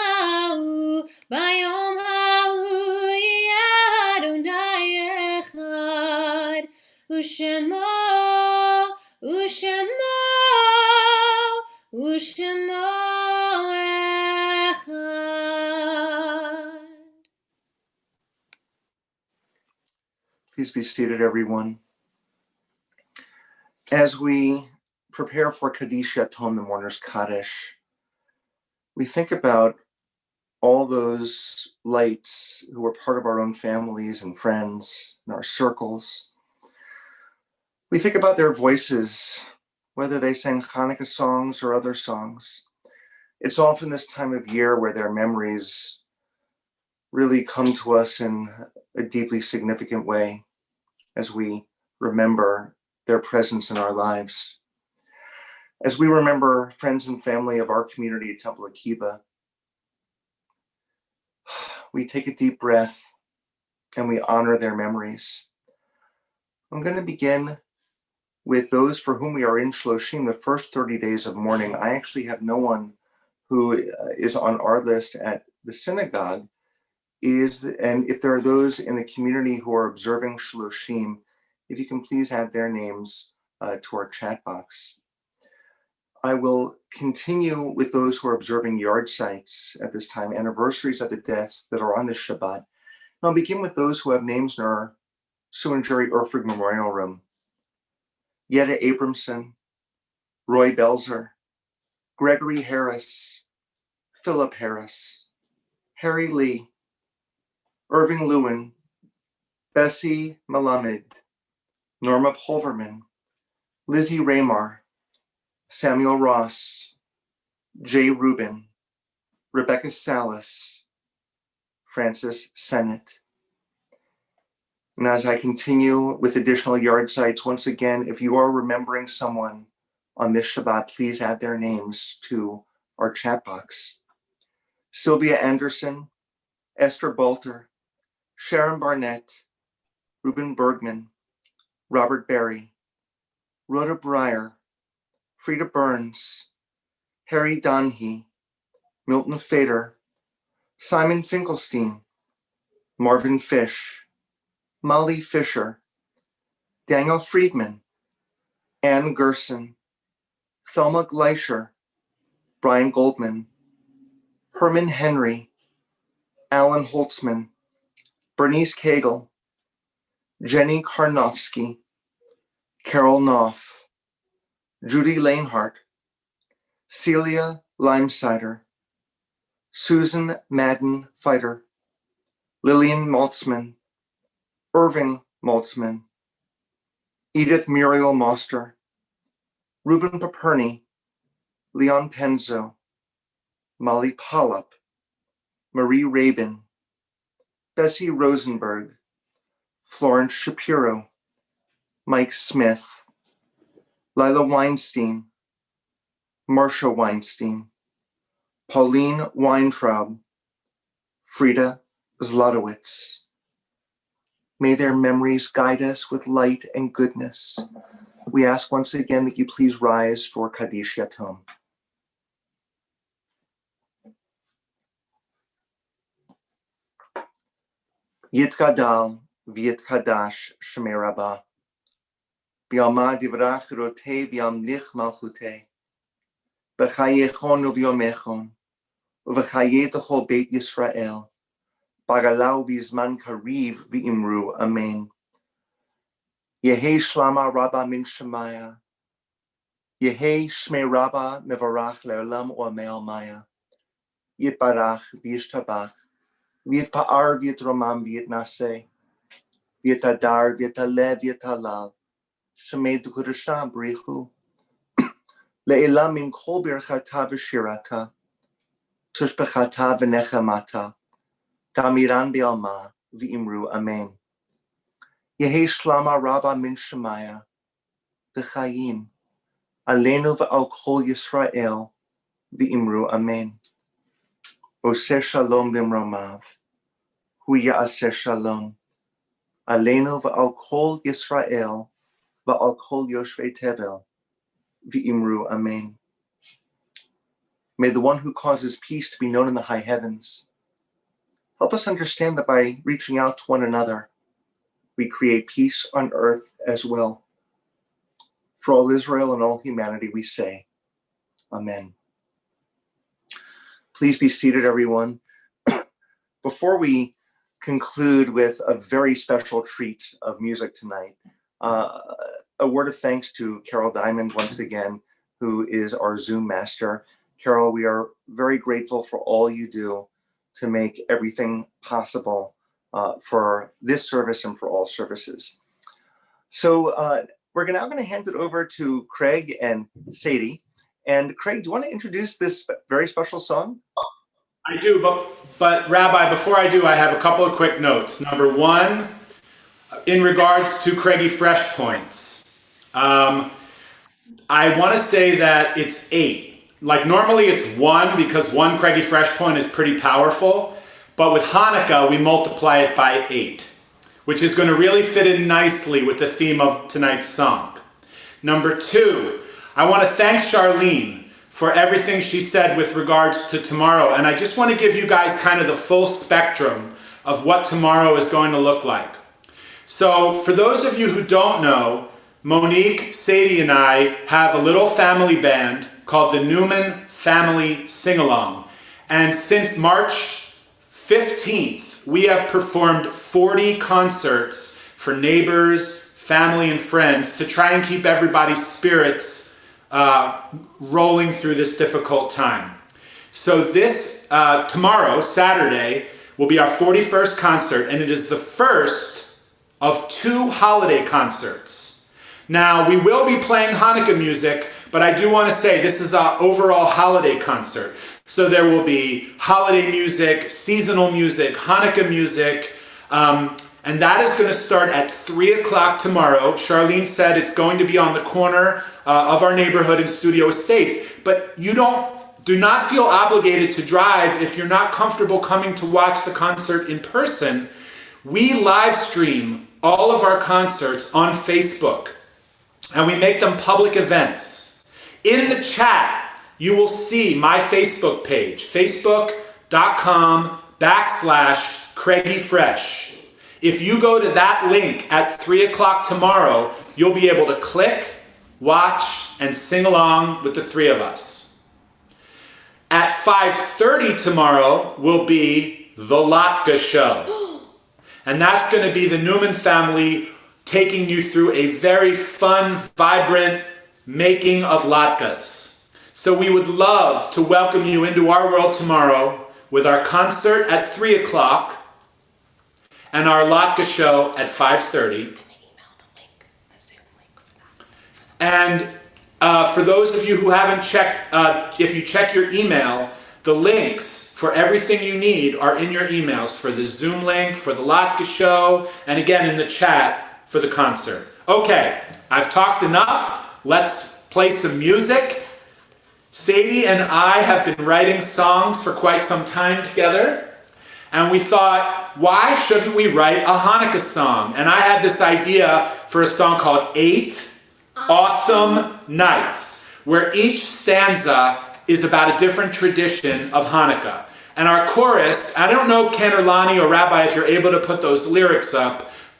ההוא יהיה אדוני אחד, ושמו אחד. Please be seated, everyone. As we prepare for Kaddish Yatom, the mourner's Kaddish, we think about all those lights who were part of our own families and friends and our circles. We think about their voices, whether they sang Hanukkah songs or other songs. It's often this time of year where their memories really come to us in a deeply significant way as we remember their presence in our lives. As we remember friends and family of our community at Temple Akiba, we take a deep breath and we honor their memories. I'm going to begin with those for whom we are in Shloshim, the first 30 days of mourning. I actually have no one who is on our list at the synagogue. And if there are those in the community who are observing Shloshim, if you can please add their names to our chat box. I will continue with those who are observing yard sites at this time, anniversaries of the deaths that are on this Shabbat. And I'll begin with those who have names in our Sue and Jerry Erfrig Memorial Room, Yetta Abramson, Roy Belzer, Gregory Harris, Philip Harris, Harry Lee, Irving Lewin, Bessie Malamed, Norma Pulverman, Lizzie Raymar, Samuel Ross, Jay Rubin, Rebecca Salas, Francis Sennett. And as I continue with additional yard sites, once again, if you are remembering someone on this Shabbat, please add their names to our chat box. Sylvia Anderson, Esther Bolter, Sharon Barnett, Ruben Bergman, Robert Berry, Rhoda Breyer, Frida Burns, Harry Donahue, Milton Fader, Simon Finkelstein, Marvin Fish, Molly Fisher, Daniel Friedman, Ann Gerson, Thelma Gleischer, Brian Goldman, Herman Henry, Alan Holtzman, Bernice Cagle, Jenny Karnofsky, Carol Knopf, Judy Lanehart, Celia Limesider, Susan Madden Fighter, Lillian Maltzman, Irving Maltzman, Edith Muriel Moster, Ruben Paperny, Leon Penzo, Molly Pollup, Marie Rabin, Bessie Rosenberg, Florence Shapiro, Mike Smith, Lila Weinstein, Marcia Weinstein, Pauline Weintraub, Frida Zlotowitz. May their memories guide us with light and goodness. We ask once again that you please rise for Kaddish Yatom. Yitgadal v'yitkadash Shemei Rabbah. B'yama divrach rotei b'yamlich malchutei. B'chayechon uv'yomechon. Uv'chayei t'chol Beit Yisrael. Bagalau b'zman kariv v'imru. Amen. Yehei shlama Rabbah min Shemaya. Yehei Shmei Rabbah mevarach le'olam u'amei maya. Yitbarach v'yishtabach. V'yitpa'ar v'yitromam v'yitnaseh. V'yitadar v'yitalev v'yitalal. Shemei d'kudashah b'richu. Le'elam min kol birchata v'shirata. Tushbechata v'nechamata. Tamiran b'alma v'imru. Amen. Yehei shlama Rabbah min Shemaya. V'chayim. Aleinu v'al kol Yisrael v'imru. Amen. Oseh shalom b'mromav. Hu ya'aseh shalom. Aleinu v'al kol Yisrael v'al kol yoshvei tevel v'imru. Amen. May the one who causes peace to be known in the high heavens help us understand that by reaching out to one another, we create peace on earth as well. For all Israel and all humanity, we say, Amen. Please be seated, everyone. Before we conclude with a very special treat of music tonight, a word of thanks to Carol Diamond once again, who is our Zoom master. Carol, we are very grateful for all you do to make everything possible for this service and for all services. So we're now going to hand it over to Craig and Sadie. And Craig, do you want to introduce this very special song? I do, but Rabbi, before I do, I have a couple of quick notes. Number one, in regards to Craigie Fresh Points, I want to say that it's 8. Like normally it's 1 because 1 Craigie Fresh Point is pretty powerful, but with Hanukkah we multiply it by 8, which is going to really fit in nicely with the theme of tonight's song. Number 2, I want to thank Charlene for everything she said with regards to tomorrow, and I just want to give you guys kind of the full spectrum of what tomorrow is going to look like. So for those of you who don't know, Monique, Sadie, and I have a little family band called the Newman Family Sing-Along. And since March 15th, we have performed 40 concerts for neighbors, family, and friends to try and keep everybody's spirits rolling through this difficult time. So this tomorrow, Saturday, will be our 41st concert, and it is the first of 2 holiday concerts. Now, we will be playing Hanukkah music, but I do want to say this is our overall holiday concert. So there will be holiday music, seasonal music, Hanukkah music, and that is going to start at 3 o'clock tomorrow. Charlene said it's going to be on the corner of our neighborhood in Studio Estates. But do not feel obligated to drive if you're not comfortable coming to watch the concert in person. We live stream all of our concerts on Facebook, and we make them public events. In the chat, you will see my Facebook page, facebook.com/CraigieFresh. If you go to that link at 3 o'clock tomorrow, you'll be able to click, watch, and sing along with the 3 of us. At 5:30 tomorrow will be the Latkes show. And that's going to be the Newman family taking you through a very fun, vibrant making of latkes. So we would love to welcome you into our world tomorrow with our concert at 3 o'clock and our Latkes show at 5:30. And for those of you who haven't checked, if you check your email, the links for everything you need are in your emails, for the Zoom link, for the Latkes show, and again in the chat for the concert. Okay, I've talked enough. Let's play some music. Sadie and I have been writing songs for quite some time together. And we thought, why shouldn't we write a Hanukkah song? And I had this idea for a song called 8 Awesome Nights, where each stanza is about a different tradition of Hanukkah. And our chorus, I don't know, Ken or Lonnie or Rabbi, if you're able to put those lyrics up.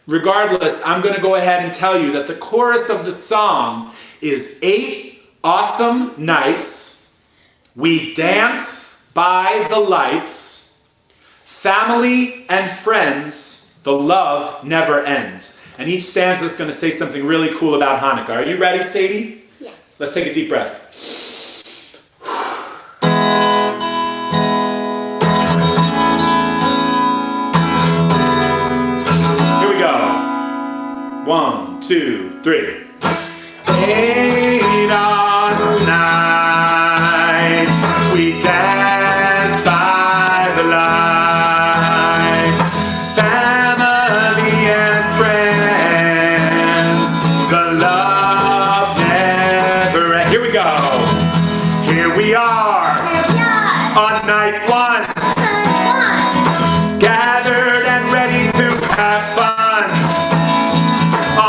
Regardless, I'm going to go ahead and tell you that the chorus of the song is 8 awesome nights. We dance by the lights. Family and friends, the love never ends. And each stanza is going to say something really cool about Hanukkah. Are you ready, Sadie? Yes. Let's take a deep breath. Here we go. 1, 2, 3. 8 awesome nights, we dance by the light. Family and friends, the love never ends. Here we go. Here we are on night 1, gathered and ready to have fun.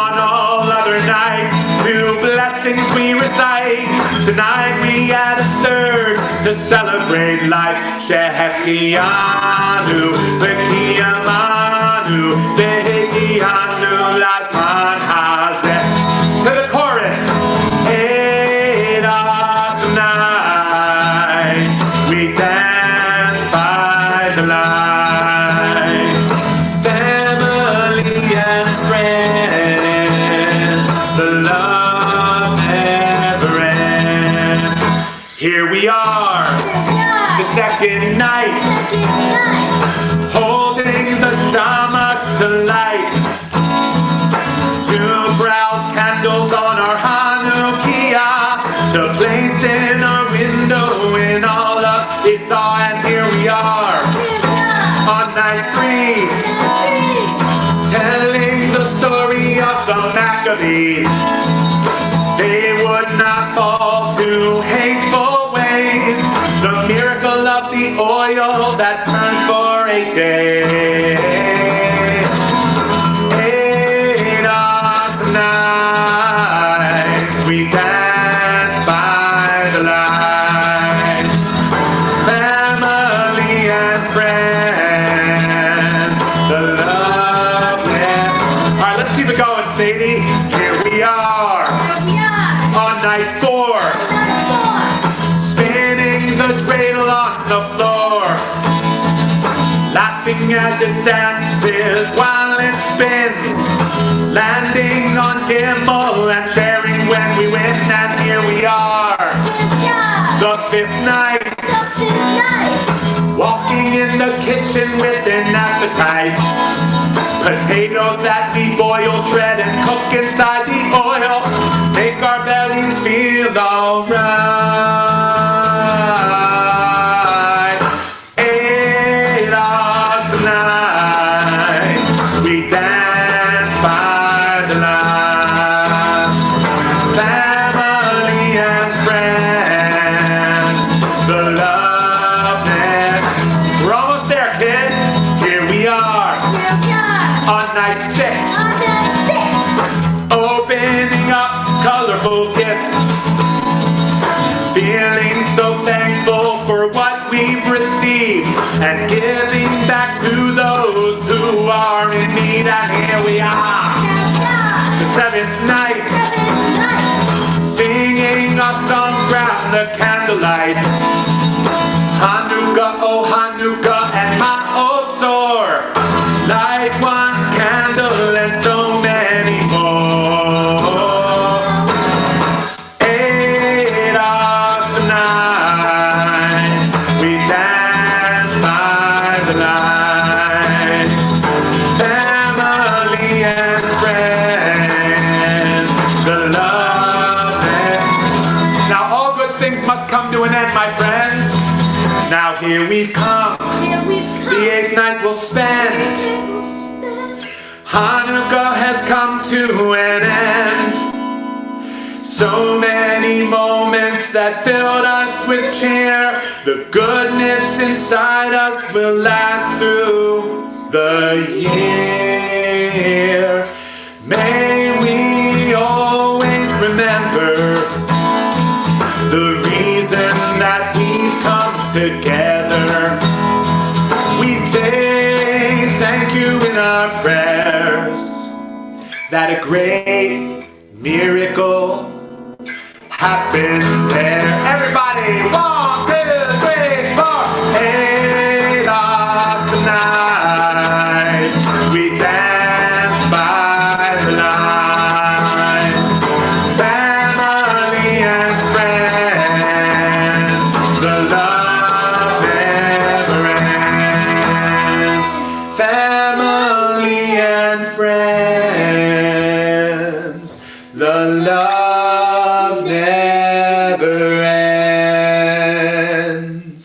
On all other nights, new blessings we recite. Tonight we add a third to celebrate life. Shehechianu, v'kiyamanu, v'hekianu lasman hazeh. To the chorus. 8 awesome nights, we dance by the lights. Family and friends, the love never ends. Here we are, the second night, holding the Shema to light. 2 brown candles on our Hanukkah to place in our window in all of its awe. And here we are on night 3, telling the story of the Maccabees. They would not fall to hateful ways. The miracle of the oil that turned for a day. 8 awesome nights, we dance by the lights. Family and friends, the love never. All right, let's keep it going, Sadie. Here we are on night 4, spinning the dreidel on the floor, laughing as it dances while it spins. landing on Gimel and sharing when we win, and here we are. The fifth night. Walking in the kitchen with an appetite. Potatoes that we boil, shred, and cook inside the oil make our bellies feel alright. Ate us tonight. We dance by the light. Family and friends, the love net. We're almost there, kid. Here we are. On night 6. Opening up colorful gifts. Feeling so thankful for what we've received and giving back to those who are in need. And here we are. The 7th night. Singing our songs round the candlelight. Hanukkah, oh Hanukkah, and Ma'ot Zor. Light one candle and so many more. Ate us tonight. We dance by the light. Family and friends, the love and... Now all good things must come to an end, my friends. Now here we've come. The 8th night we'll spend. Hanukkah has come to an end. So many moments that filled us with cheer. The goodness inside us will last through the year. May we always remember the reason that we've come together. We say thank you in our prayers that a great miracle happened there. Everybody, 1, 2, 3, 4. Hey, last night we danced by the light. Family and friends, the love never ends. Family and friends, the love never ends.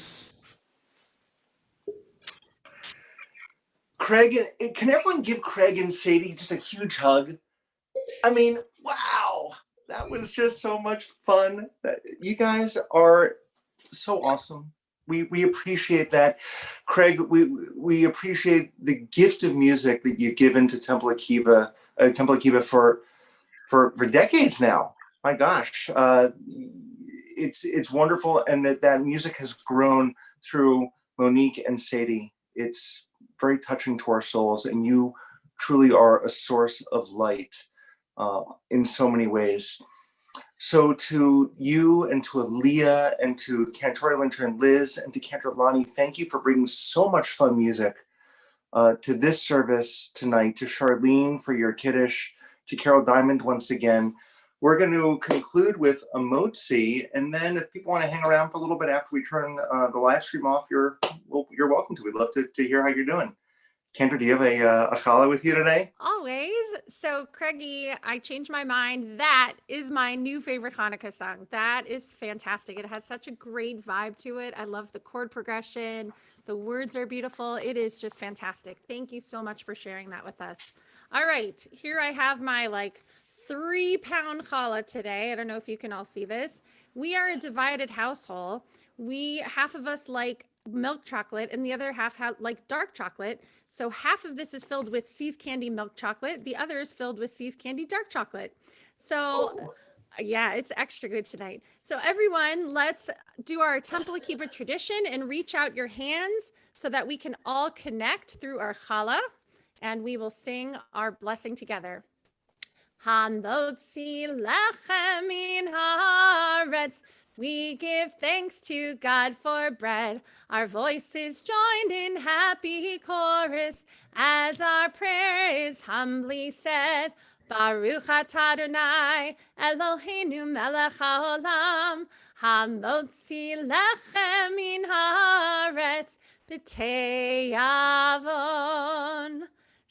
Craig, can everyone give Craig and Sadie just a huge hug? I mean, wow, that was just so much fun. You guys are so awesome. We appreciate that. Craig, we appreciate the gift of music that you've given to Temple Akiba for decades now. My gosh, it's wonderful, and that music has grown through Monique and Sadie. It's very touching to our souls, and you truly are a source of light in so many ways. So to you and to Aaliyah and to Cantori Linter and Liz and to Cantor Lonnie, thank you for bringing so much fun music to this service tonight, to Charlene for your Kiddush, to Carol Diamond once again. We're going to conclude with a motzi, and then if people want to hang around for a little bit after we turn the live stream off, you're welcome to. We'd love to hear how you're doing. Cantor, do you have a challah with you today? Always. So, Craigie, I changed my mind. That is my new favorite Hanukkah song. That is fantastic. It has such a great vibe to it. I love the chord progression. The words are beautiful. It is just fantastic. Thank you so much for sharing that with us. All right, here I have my 3-pound challah today. I don't know if you can all see this. We are a divided household. Half of us like milk chocolate and the other half like dark chocolate. So half of this is filled with See's Candy milk chocolate. The other is filled with See's Candy dark chocolate. So yeah, it's extra good tonight. So everyone, let's do our Temple Akiba tradition and reach out your hands so that we can all connect through our challah, and we will sing our blessing together. Hamotzi lechem min haaretz. We give thanks to God for bread. Our voices joined in happy chorus as our prayer is humbly said. Baruch atah Adonai Eloheinu melech haolam hamotzi lechem min haaretz b'tei avon.